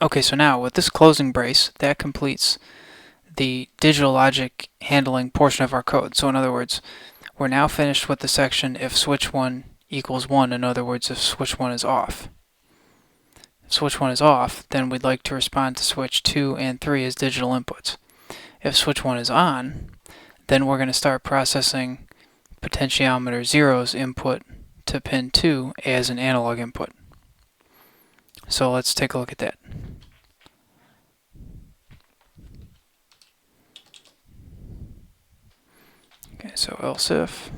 Okay, so now with this closing brace, that completes the digital logic handling portion of our code. So in other words, we're now finished with the section if switch 1 equals 1, in other words, if switch 1 is off. If switch 1 is off, then we'd like to respond to switch 2 and 3 as digital inputs. If switch 1 is on, then we're going to start processing potentiometer 0's input to pin 2 as an analog input. So let's take a look at that. Okay, so else if,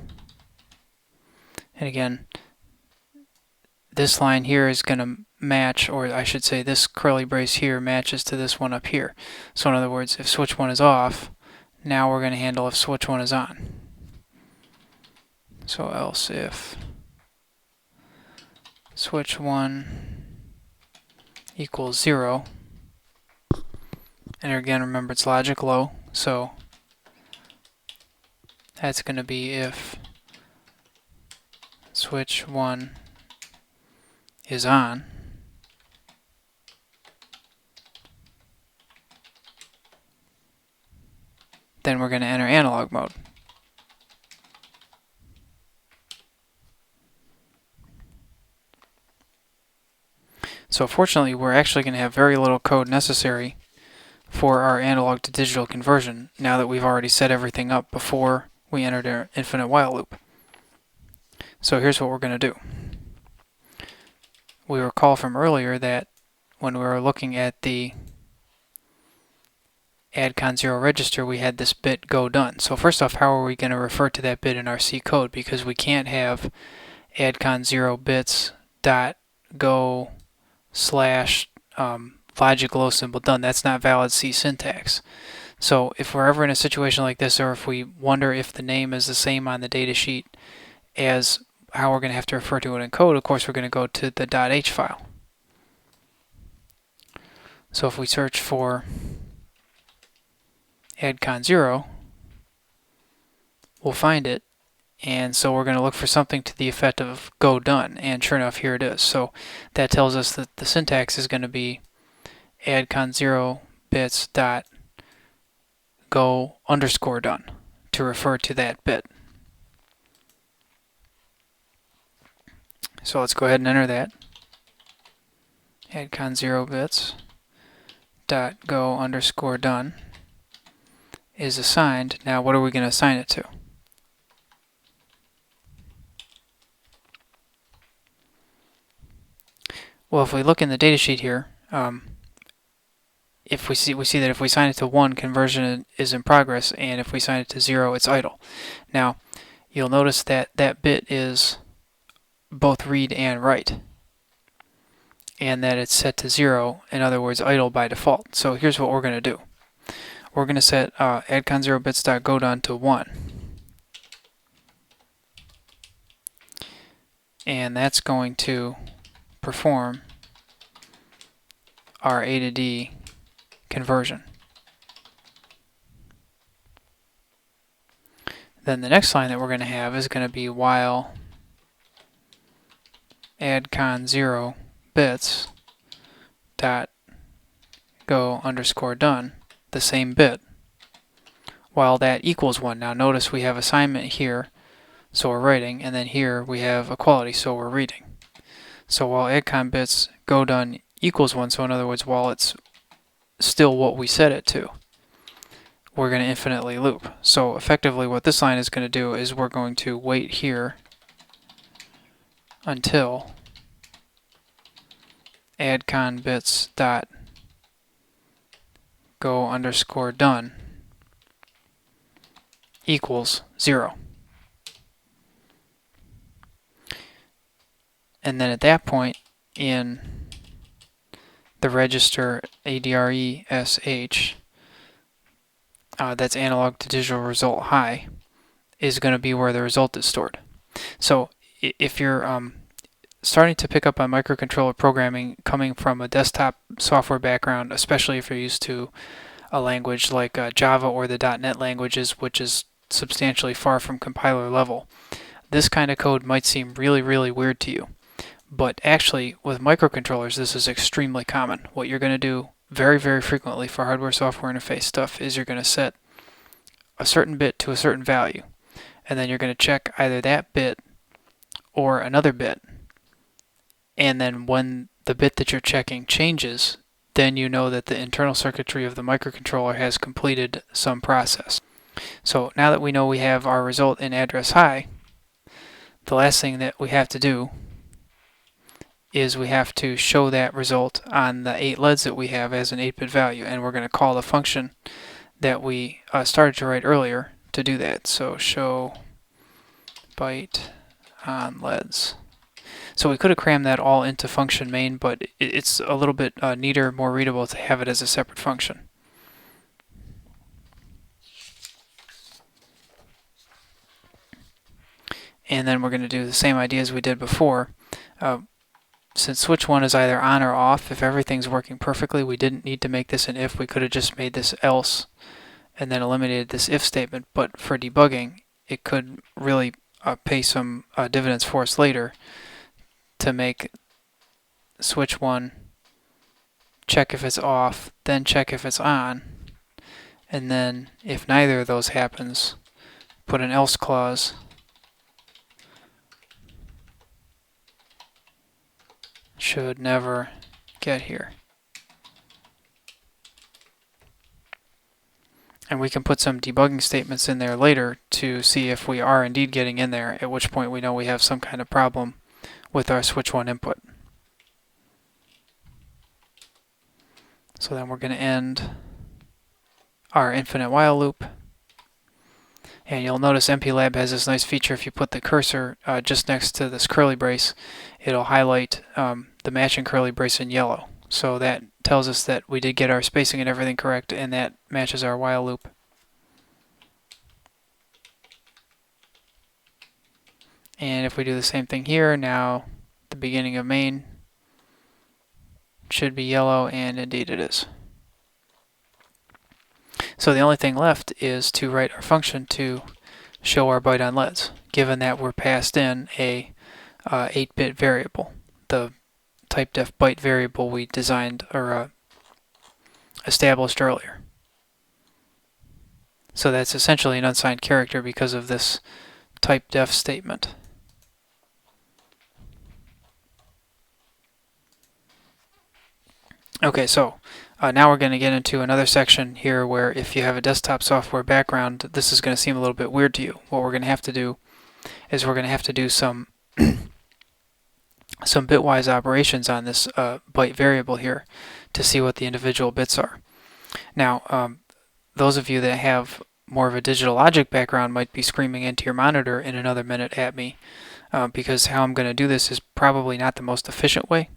and again, this line here is going to match, or I should say this curly brace here matches to this one up here. So in other words, if switch 1 is off, now we're going to handle if switch 1 is on. So else if switch 1 equals 0, and again remember it's logic low, so that's going to be if switch 1 is on, then we're going to enter analog mode. So fortunately, we're actually going to have very little code necessary for our analog to digital conversion now that we've already set everything up before we entered our infinite while loop. So here's what we're going to do. We recall from earlier that when we were looking at the addcon 0 register, we had this bit go done. So first off, how are we going to refer to that bit in our C code? Because we can't have addcon 0 bits dot go slash logic low symbol done. That's not valid C syntax. So if we're ever in a situation like this, or if we wonder if the name is the same on the datasheet as how we're going to have to refer to it in code, of course we're going to go to the .h file. So if we search for addcon 0, we'll find it, and so we're going to look for something to the effect of go done, and sure enough, here it is. So that tells us that the syntax is going to be addcon 0 bits dot go underscore done to refer to that bit. So let's go ahead and enter that. Addcon 0 bits dot go underscore done is assigned. Now what are we going to assign it to? Well, if we look in the datasheet here, if we see that if we assign it to 1, conversion is in progress, and if we assign it to 0, it's idle. Now you'll notice that that bit is both read and write, and that it's set to 0, in other words idle by default. So here's what we're going to do. We're going to set addcon 0 bits dot go done to 1, and that's going to perform our A to D conversion. Then the next line that we're going to have is going to be while addcon 0 bits dot go underscore done, the same bit, while that equals 1. Now notice we have assignment here, so we're writing, and then here we have equality, so we're reading. So while addcon bits go done equals 1, so in other words, while it's still what we set it to, we're going to infinitely loop. So effectively what this line is going to do is we're going to wait here until addcon bits dot go underscore done equals 0. And then at that point in the register ADRESH, that's analog to digital result high, is going to be where the result is stored. So if you're starting to pick up on microcontroller programming coming from a desktop software background, especially if you're used to a language like Java or the .NET languages, which is substantially far from compiler level, this kind of code might seem really, really weird to you. But actually, with microcontrollers, this is extremely common. What you're going to do very, very frequently for hardware-software interface stuff is you're going to set a certain bit to a certain value, and then you're going to check either that bit or another bit. And then when the bit that you're checking changes, then you know that the internal circuitry of the microcontroller has completed some process. So now that we know we have our result in address high, the last thing that we have to do is we have to show that result on the 8 LEDs that we have as an 8-bit value, and we're going to call the function that we started to write earlier to do that. So show byte on LEDs. So we could have crammed that all into function main, but it's a little bit neater, more readable to have it as a separate function. And then we're going to do the same idea as we did before. Since switch 1 is either on or off, if everything's working perfectly, we didn't need to make this an if. We could have just made this else and then eliminated this if statement. But for debugging, it could really pay some dividends for us later to make switch 1 check if it's off, then check if it's on, and then if neither of those happens, put an else clause should never get here. And we can put some debugging statements in there later to see if we are indeed getting in there, at which point we know we have some kind of problem with our switch 1 input. So then we're going to end our infinite while loop. And you'll notice MPLAB has this nice feature. If you put the cursor just next to this curly brace, it'll highlight the matching curly brace in yellow. So that tells us that we did get our spacing and everything correct, and that matches our while loop. And if we do the same thing here, now the beginning of main should be yellow, and indeed it is. So the only thing left is to write our function to show our byte on LEDs, given that we're passed in a 8-bit variable, the typedef byte variable we designed or established earlier. So that's essentially an unsigned character because of this typedef statement. Okay, so now we're going to get into another section here where if you have a desktop software background, this is going to seem a little bit weird to you. What we're going to have to do is we're going to have to do some bitwise operations on this byte variable here to see what the individual bits are. Now, those of you that have more of a digital logic background might be screaming into your monitor in another minute at me because how I'm going to do this is probably not the most efficient way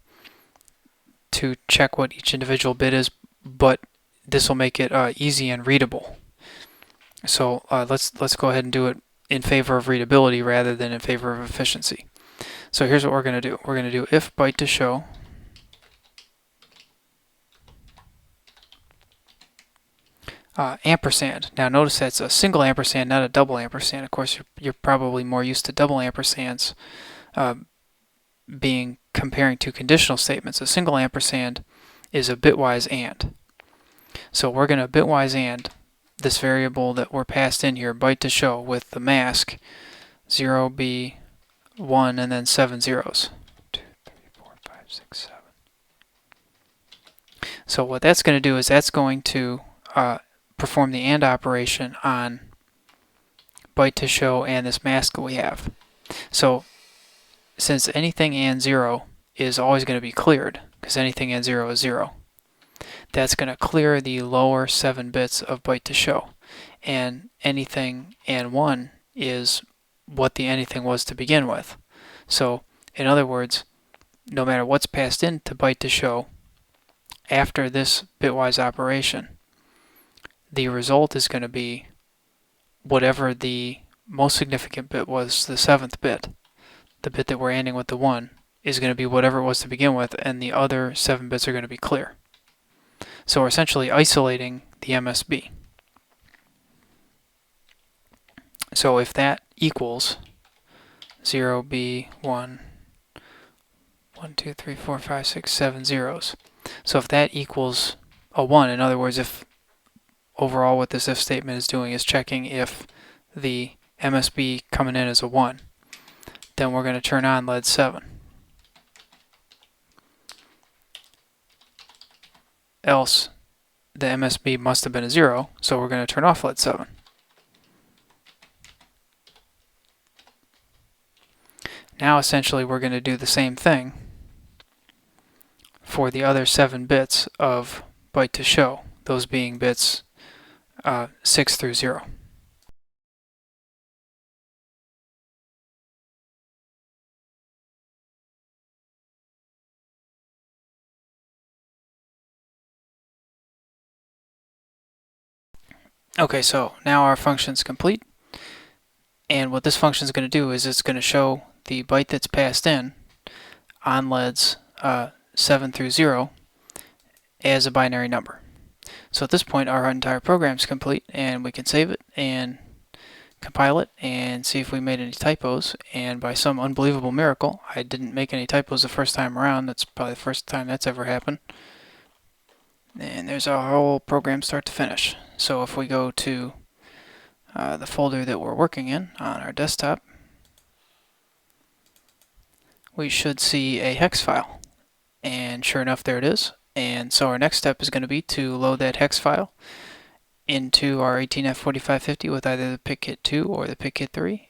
to check what each individual bit is, but this will make it easy and readable. So let's go ahead and do it in favor of readability rather than in favor of efficiency. So here's what we're going to do. We're going to do if byte to show ampersand. Now notice that's a single ampersand, not a double ampersand. Of course, you're probably more used to double ampersands being comparing two conditional statements. A single ampersand is a bitwise and. So we're going to bitwise and this variable that we're passed in here, byte to show, with the mask 0B 1 and then 7 zeros. 2, 3, 4, 5, 6, 7. So what that's going to do is that's going to perform the AND operation on byte to show and this mask that we have. So since anything and 0 is always going to be cleared, because anything and 0 is 0, that's going to clear the lower 7 bits of byte to show. And anything and 1 is what the anything was to begin with. So in other words, no matter what's passed into byte to show after this bitwise operation, the result is going to be whatever the most significant bit was, the 7th bit. The bit that we're ANDing with the 1 is going to be whatever it was to begin with, and the other 7 bits are going to be clear. So we're essentially isolating the MSB. So if that equals 0B1 1, 2, 3, 4, 5, 6, 7 zeros. So if that equals a 1, in other words, if overall what this if statement is doing is checking if the MSB coming in is a 1, then we're going to turn on lead 7. Else, the MSB must have been a 0, so we're going to turn off lead 7. Now essentially we're going to do the same thing for the other 7 bits of byte to show, those being bits 6 through 0. Okay, so now our function's complete, and what this function is going to do is it's going to show the byte that's passed in on LEDs 7 through 0 as a binary number. So at this point our entire program is complete, and we can save it and compile it and see if we made any typos, and by some unbelievable miracle I didn't make any typos the first time around. That's probably the first time that's ever happened. And there's our whole program start to finish. So if we go to the folder that we're working in on our desktop, we should see a hex file, and sure enough there it is. And so our next step is going to be to load that hex file into our 18F4550 with either the PIC18F4550 or the PIC18F4550 3